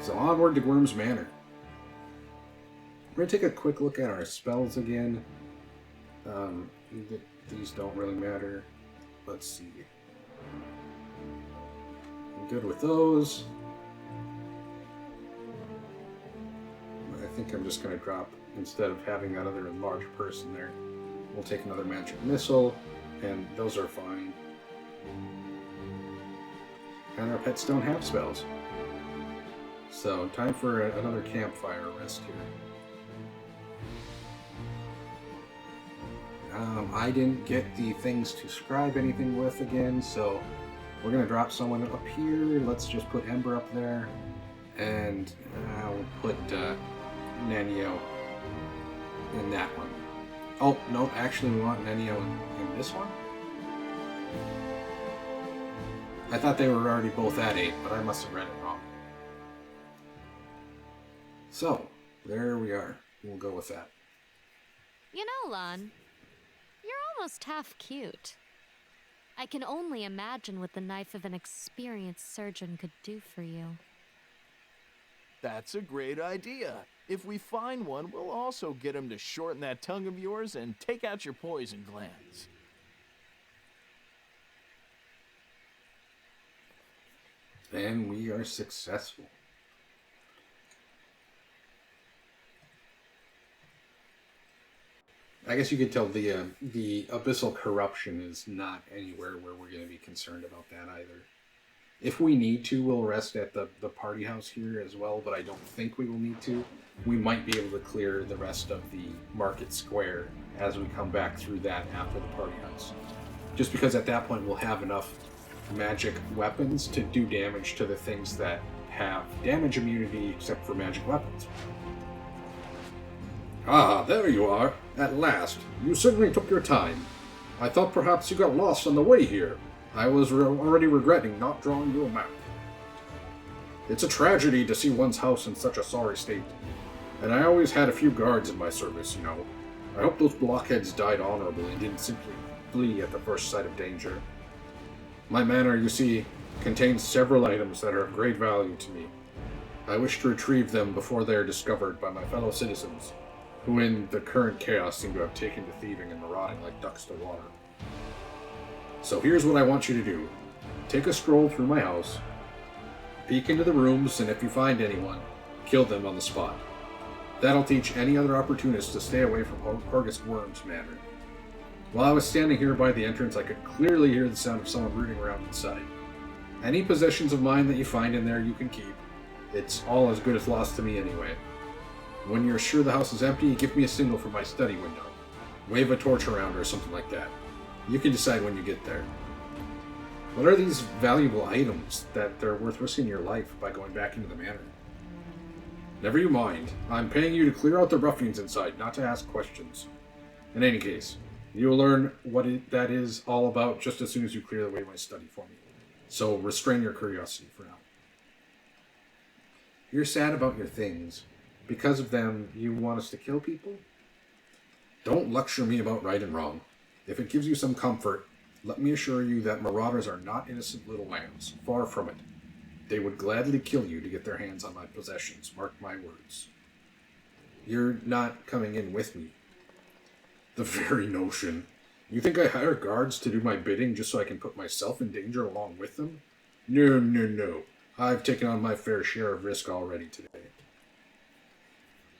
Speaker 1: So onward to Worm's Manor. We're going to take a quick look at our spells again. These don't really matter. Let's see. I'm good with those. I think I'm just going to drop, instead of having that other large person there, we'll take another magic missile, and those are fine. And our pets don't have spells. So, time for another campfire rest here. I didn't get the things to scribe anything with again, so we're going to drop someone up here. Let's just put Ember up there, and we'll put Nanio in that one. Oh, no, actually we want Nanio in this one? I thought they were already both at 8, but I must have read it wrong. So, there we are. We'll go with that.
Speaker 3: You know, Lon, you're almost half cute. I can only imagine what the knife of an experienced surgeon could do for you.
Speaker 8: That's a great idea. If we find one, we'll also get him to shorten that tongue of yours and take out your poison glands.
Speaker 1: And we are successful. I guess you could tell the abyssal corruption is not anywhere where we're going to be concerned about that either. If we need to, we'll rest at the party house here as well, but I don't think we will need to. We might be able to clear the rest of the market square as we come back through that after the party house. Just because at that point we'll have enough magic weapons to do damage to the things that have damage immunity except for magic weapons. Ah, there you are. At last. You certainly took your time. I thought perhaps you got lost on the way here. I was already regretting not drawing you a map. It's a tragedy to see one's house in such a sorry state. And I always had a few guards in my service, you know. I hope those blockheads died honorably and didn't simply flee at the first sight of danger. My manor, you see, contains several items that are of great value to me. I wish to retrieve them before they are discovered by my fellow citizens, who in the current chaos seem to have taken to thieving and marauding like ducks to water. So here's what I want you to do. Take a stroll through my house, peek into the rooms, and if you find anyone, kill them on the spot. That'll teach any other opportunists to stay away from Horgus Worm's manor. While I was standing here by the entrance, I could clearly hear the sound of someone rooting around inside. Any possessions of mine that you find in there you can keep. It's all as good as lost to me anyway. When you're sure the house is empty, give me a signal from my study window. Wave a torch around or something like that. You can decide when you get there. What are these valuable items that they're worth risking your life by going back into the manor? Never you mind. I'm paying you to clear out the ruffians inside, not to ask questions. In any case, you'll learn what that is all about just as soon as you clear away my study for me. So restrain your curiosity for now. You're sad about your things. Because of them, you want us to kill people? Don't lecture me about right and wrong. If it gives you some comfort, let me assure you that marauders are not innocent little lambs. Far from it. They would gladly kill you to get their hands on my possessions. Mark my words. You're not coming in with me. The very notion. You think I hire guards to do my bidding just so I can put myself in danger along with them? No, no, no. I've taken on my fair share of risk already today.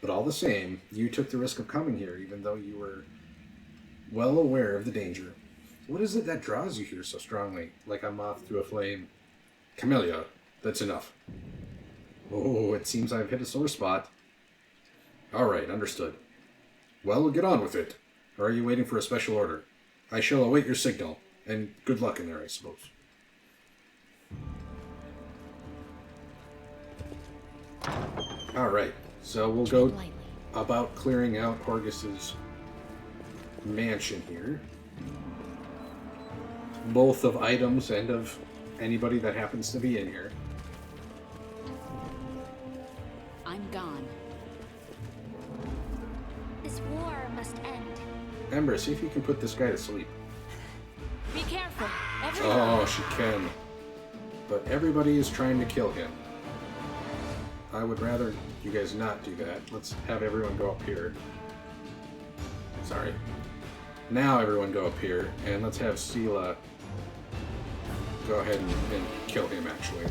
Speaker 1: But all the same, you took the risk of coming here even though you were well aware of the danger. What is it that draws you here so strongly, like a moth to a flame? Camellia, that's enough. Oh, it seems I've hit a sore spot. All right, understood. Well, we'll get on with it. Or are you waiting for a special order? I shall await your signal, and good luck in there, I suppose. All right, so we'll go about clearing out Horgus's mansion here. Both of items and of anybody that happens to be in here.
Speaker 6: I'm gone.
Speaker 5: This war must end.
Speaker 1: Ember, see if you can put this guy to sleep.
Speaker 6: Be careful. Everyone.
Speaker 1: Oh, she can. But everybody is trying to kill him. I would rather you guys not do that. Let's have everyone go up here. Sorry. Now everyone go up here, and let's have Sela go ahead and kill him, actually.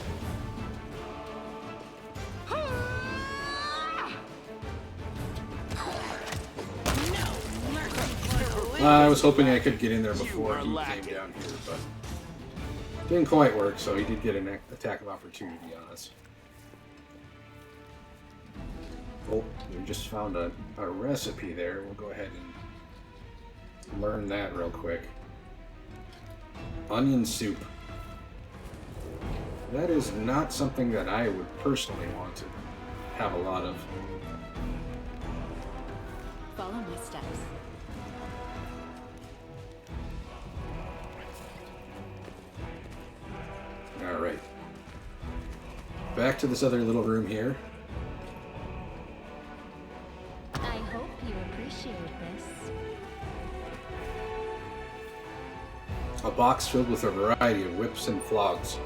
Speaker 1: I was hoping I could get in there before he came down here, but didn't quite work, so he did get an attack of opportunity on us. Oh, we just found a recipe there. We'll go ahead and learn that real quick. Onion soup. That is not something that I would personally want to have a lot of.
Speaker 6: Follow my steps.
Speaker 1: Alright. Back to this other little room here.
Speaker 3: I hope you appreciate this.
Speaker 1: A box filled with a variety of whips and flogs.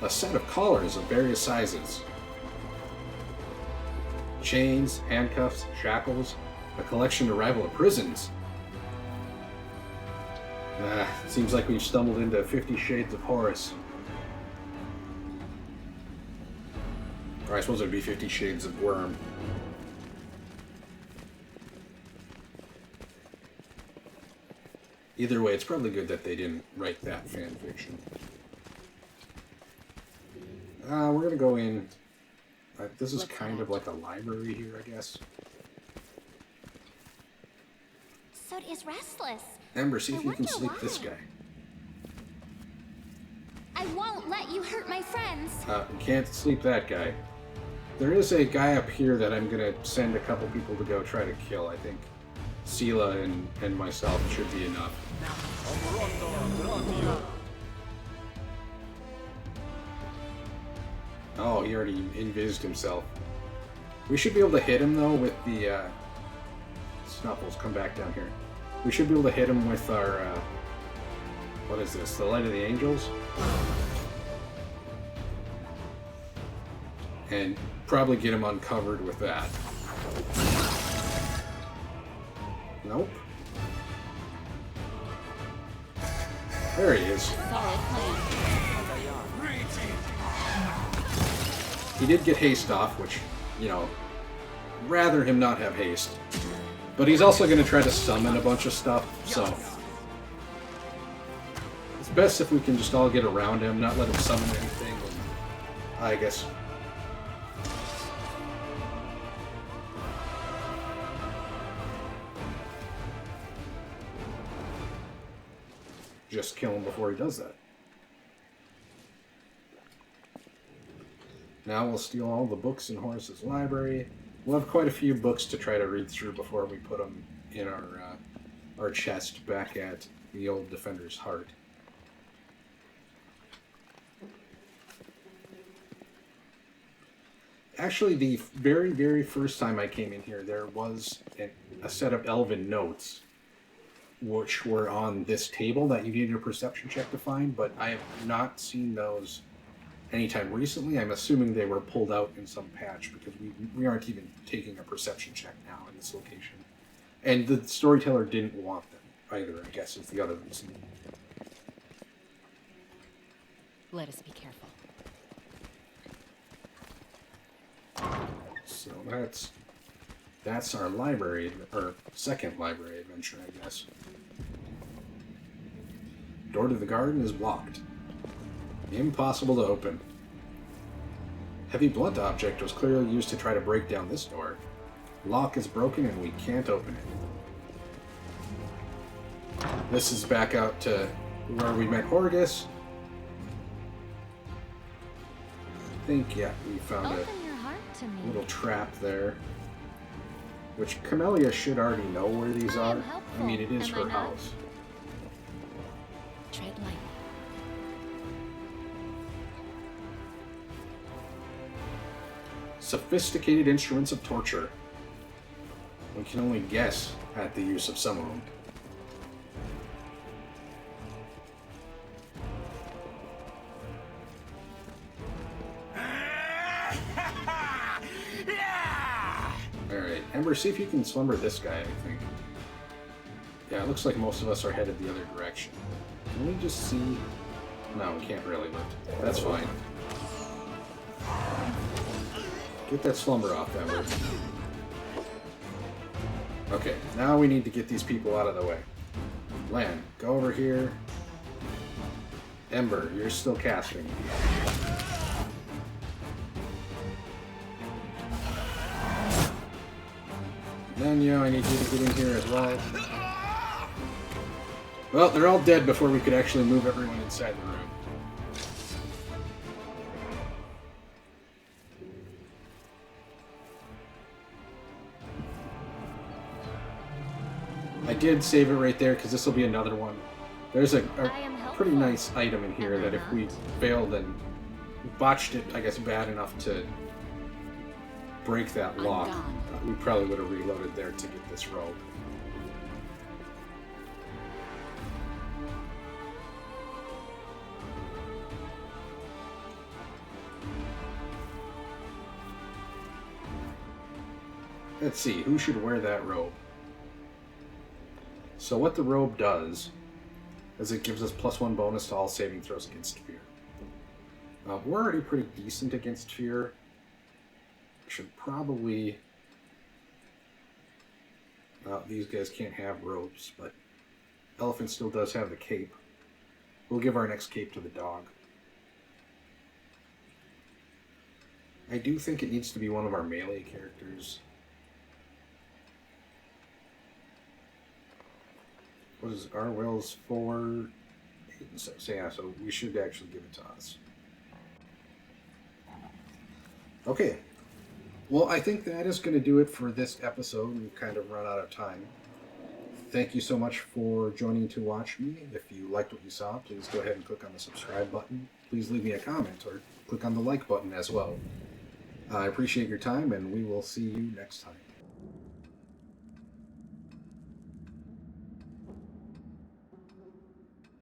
Speaker 1: A set of collars of various sizes. Chains, handcuffs, shackles, a collection to rival prisons. It seems like we've stumbled into 50 Shades of Horus. Or I suppose it would be 50 Shades of Worm. Either way, it's probably good that they didn't write that fan fiction. We're gonna go in. This is kind of like a library here, I guess.
Speaker 5: Sod is restless.
Speaker 1: Ember, see if you can
Speaker 5: wonder
Speaker 1: sleep this
Speaker 5: why.
Speaker 1: guy.
Speaker 5: I won't let you hurt my friends.
Speaker 1: You can't sleep that guy. There is a guy up here that I'm gonna send a couple people to go try to kill. I think Sela and myself should be enough. Oh, he already invised himself. We should be able to hit him though with the Snuffles. Come back down here. We should be able to hit him with our What is this? The Light of the Angels? And probably get him uncovered with that. Nope. There he is.
Speaker 6: Solid plan.
Speaker 1: He did get haste off, which, you know, rather him not have haste. But he's also going to try to summon a bunch of stuff, so... It's best if we can just all get around him, not let him summon anything, and I guess... just kill him before he does that. Now we'll steal all the books in Horace's library. We'll have quite a few books to try to read through before we put them in our chest back at the old Defender's Heart. Actually, the very, very first time I came in here, there was a set of Elven Notes, which were on this table that you needed a perception check to find, but I have not seen those anytime recently. I'm assuming they were pulled out in some patch, because we aren't even taking a perception check now in this location. And the storyteller didn't want them either, I guess, is the other reason.
Speaker 6: Let us be careful.
Speaker 1: So that's our library, or second library adventure, I guess. Door to the garden is blocked. Impossible to open. Heavy blunt object was clearly used to try to break down this door. Lock is broken and we can't open it. This is back out to where we met Horgus. I think, yeah, we found
Speaker 3: Open your heart to me.
Speaker 1: a little trap there. Which Camellia should already know where these
Speaker 3: I am
Speaker 1: are.
Speaker 3: helpful,
Speaker 1: I mean, it is
Speaker 3: am
Speaker 1: her
Speaker 3: I not?
Speaker 1: house.
Speaker 6: Tread lightly.
Speaker 1: Sophisticated instruments of torture. We can only guess at the use of some of them. Alright, Ember, see if you can slumber this guy, I think. Yeah, it looks like most of us are headed the other direction. Can we just see... No, we can't really, but that's fine. Get that slumber off, Ember. Okay, now we need to get these people out of the way. Lan, go over here. Ember, you're still casting. Nanya, I need you to get in here as well. Well, they're all dead before we could actually move everyone inside the room. I did save it right there because this will be another one. There's a pretty nice item in here that if we failed and botched it, I guess, bad enough to break that lock, we probably would have reloaded there to get this robe. Let's see, who should wear that robe? So what the robe does is it gives us +1 bonus to all saving throws against fear. We're already pretty decent against fear. Should probably... these guys can't have robes, but Elephant still does have the cape. We'll give our next cape to the dog. I do think it needs to be one of our melee characters. What is our wills 4, 8, and 6? Yeah, so we should actually give it to us. Okay. Well, I think that is going to do it for this episode. We've kind of run out of time. Thank you so much for joining to watch me. If you liked what you saw, please go ahead and click on the subscribe button. Please leave me a comment or click on the like button as well. I appreciate your time, and we will see you next time.